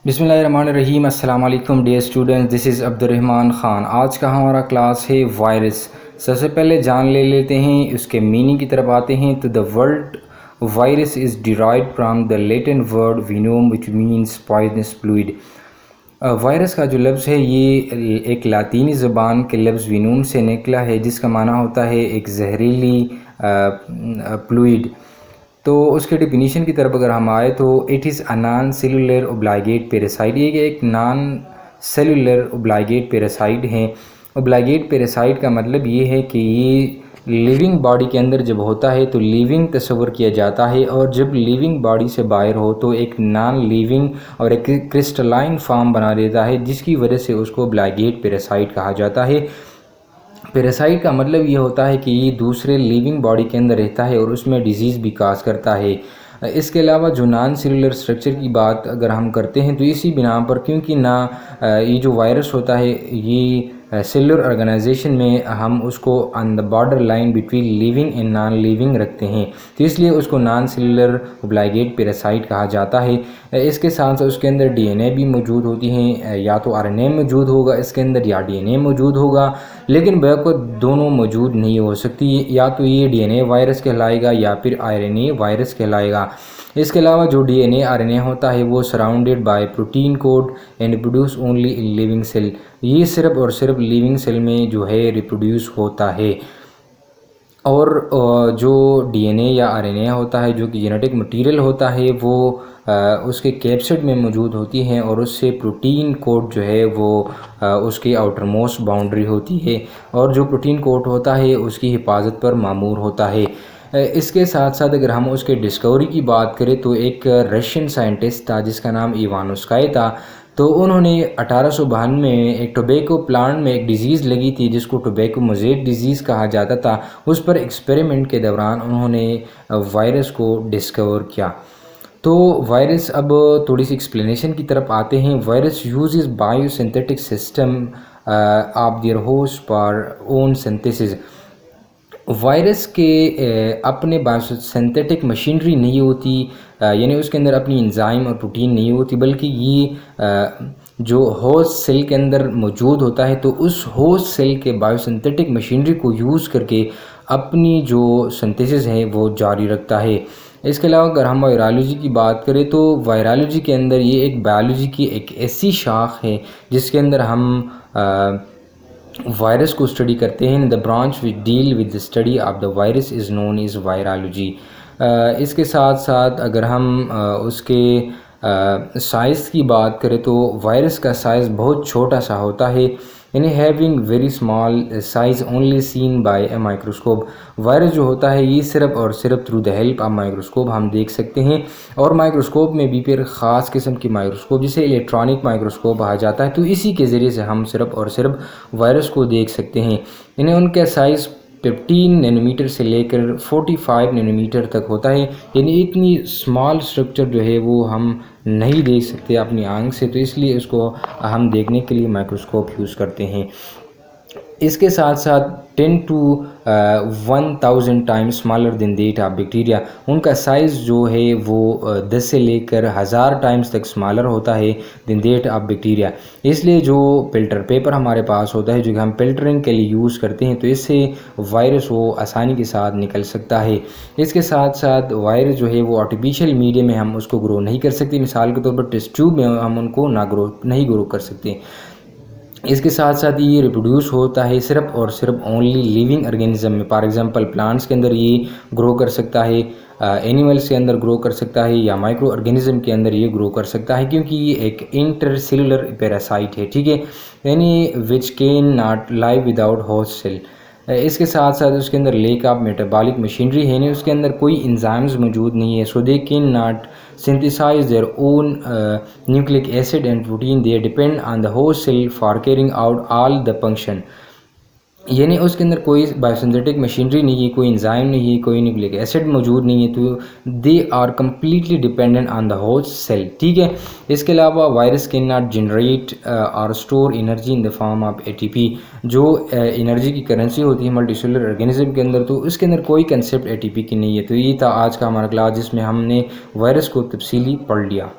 बिस्मिल्लाहिर्रहमानिर्रहीम। अस्सलाम वालेकुम dear students, this is Abdurrahman Khan. आज का हमारा क्लास है वायरस। सबसे पहले जान ले लेते हैं उसके मीनिंग की तरफ आते हैं। तो the word virus is derived from the Latin word venom which means poisonous fluid. Virus का जो लफ्ज़ है ये एक लातीनी ज़बान के लफ्ज़ विनोम से निकला है, जिसका माना होता है एक जहरीली फ्लूइड। तो उसके डिफिनीशन की तरफ अगर हम आए तो it is a non cellular obligate parasite. ये एक नॉन सेलुलर ओब्लाइगेट पैरासाइट है। ओब्लाइगेट पैरासाइट का मतलब ये है कि ये लिविंग बॉडी के अंदर जब होता है तो लिविंग तस्वर किया जाता है, और जब लिविंग बॉडी से बाहर हो तो एक नॉन लिविंग और एक क्रिस्टलाइन फॉर्म बना देता है, जिसकी वजह से उसको ओब्लाइगेट पैरासाइट कहा जाता है। पैरासाइट का मतलब ये होता है कि ये दूसरे लिविंग बॉडी के अंदर रहता है और उसमें डिजीज़ भी काज करता है। इसके अलावा जो नॉन सेलुलर स्ट्रक्चर की बात अगर हम करते हैं तो इसी बिना पर, क्योंकि ना ये जो वायरस होता है ये सेलुलर ऑर्गेनाइजेशन में हम उसको on the border line between living and non living रखते हैं, तो इसलिए उसको नॉन सेलुलर ओब्लाइगेट पैरासाइट कहा जाता है। इसके साथ साथ उसके अंदर डीएनए भी मौजूद होती हैं, या तो आरएनए मौजूद होगा इसके अंदर या डीएनए मौजूद होगा, लेकिन बैको दोनों मौजूद नहीं हो सकती। या तो ये डीएनए वायरस कहलाएगा या फिर आरएनए वायरस कहलाएगा। इसके अलावा जो डीएनए आरएनए होता है वो surrounded by protein code and reproduce only in living cell. ये सिर्फ और सिर्फ लिविंग सेल में जो है रिप्रोड्यूस होता है। और जो डीएनए या आरएनए होता है, जो कि जेनेटिक मटेरियल होता है, वो उसके कैप्सिड में मौजूद होती हैं, और उससे प्रोटीन कोड जो है वो उसकी आउटर मोस्ट बाउंड्री होती है, और जो प्रोटीन कोड होता है उसकी हिफाजत पर मामूर होता है। इसके साथ साथ अगर हम उसके डिस्कवरी की बात करें तो एक रशियन साइंटिस्ट था जिसका नाम इवानोस्काई था। तो उन्होंने 1892 में एक टोबैको प्लांट में एक डिज़ीज़ लगी थी जिसको टोबैको मोज़ेक डिज़ीज़ कहा जाता था। उस पर एक्सपेरिमेंट के दौरान उन्होंने वायरस को डिस्कवर किया। तो वायरस, अब थोड़ी सी एक्सप्लेनेशन की तरफ आते हैं। Virus uses biosynthetic system of their host for own synthesis. Virus के अपने बायोसिंथेटिक मशीनरी नहीं होती, यानी उसके अंदर अपनी एंजाइम और प्रोटीन नहीं होती, बल्कि ये जो होस्ट सेल के अंदर मौजूद होता है तो उस होस्ट सेल के बायोसिंथेटिक मशीनरी को यूज़ करके अपनी जो सिंथेसिस है वो जारी रखता है। इसके अलावा अगर हम वायरोलॉजी की बात करें तो वायरोलॉजी के अंदर ये एक बायोलॉजी की एक ऐसी शाख है जिसके अंदर हम वायरस को स्टडी करते हैं। The branch which deal with the study of the virus is known is virology. इसके साथ साथ अगर हम उसके साइज़ की बात करें तो वायरस का साइज़ बहुत छोटा सा होता है, यानी having very small size only seen by a microscope. Virus जो होता है ये सिर्फ और सिर्फ through the help of microscope हम देख सकते हैं, और माइक्रोस्कोप में भी फिर ख़ास किस्म की माइक्रोस्कोप जिसे इलेक्ट्रॉनिक माइक्रोस्कोप कहा जाता है, तो इसी के ज़रिए से हम सिर्फ और सिर्फ वायरस को देख सकते हैं। इन्हें उनका साइज़ 15 नैनोमीटर से लेकर 45 नैनोमीटर तक होता है, यानी इतनी स्मॉल स्ट्रक्चर जो है वो हम नहीं देख सकते अपनी आंख से, तो इसलिए उसको हम देखने के लिए माइक्रोस्कोप यूज़ करते हैं। इसके साथ साथ 10 to 1000 टाइम्स स्मॉलर दिन दैट ऑफ बैक्टीरिया। उनका साइज़ जो है वो 10 से लेकर 1000 टाइम्स तक स्मॉलर होता है दिन दैट ऑफ बैक्टीरिया। इसलिए जो फिल्टर पेपर हमारे पास होता है, जो कि हम फिल्टरिंग के लिए यूज़ करते हैं, तो इससे वायरस वो आसानी के साथ निकल सकता है। इसके साथ साथ वायरस जो है वो आर्टिफिशियल मीडिया में हम उसको ग्रो नहीं कर सकते। मिसाल के तौर पर टेस्ट ट्यूब में हम उनको नहीं ग्रो कर सकते। इसके साथ साथ ये रिप्रोड्यूस होता है सिर्फ और सिर्फ ओनली लिविंग ऑर्गेनिज्म में। फॉर एग्जांपल प्लांट्स के अंदर ये ग्रो कर सकता है, एनिमल्स के अंदर ग्रो कर सकता है, या माइक्रो ऑर्गेनिज्म के अंदर ये ग्रो कर सकता है, क्योंकि ये एक इंटरसेलुलर पैरासाइट है, ठीक है, यानी which can not live without host cell. इसके साथ साथ उसके अंदर लेक ऑफ मेटाबॉलिक मशीनरी है, नहीं उसके अंदर कोई एंजाइम्स मौजूद नहीं है, so they can not synthesize their own nucleic acid and protein. They depend on the host cell for carrying out all the function। यानी उसके अंदर कोई बायोसिंथेटिक मशीनरी नहीं है, कोई एंजाइम नहीं है, कोई न्यूक्लिक एसिड मौजूद नहीं है, तो they are completely dependent on the host cell, ठीक है। इसके अलावा वायरस कैन नॉट जनरेट और store energy in the form of ATP. जो एनर्जी की करेंसी होती है मल्टीसेलुलर ऑर्गेनिज्म के अंदर, तो उसके अंदर कोई कंसेप्ट एटीपी की नहीं है। तो ये था आज का हमारा क्लास जिसमें हमने वायरस को तफसीली पढ़ लिया।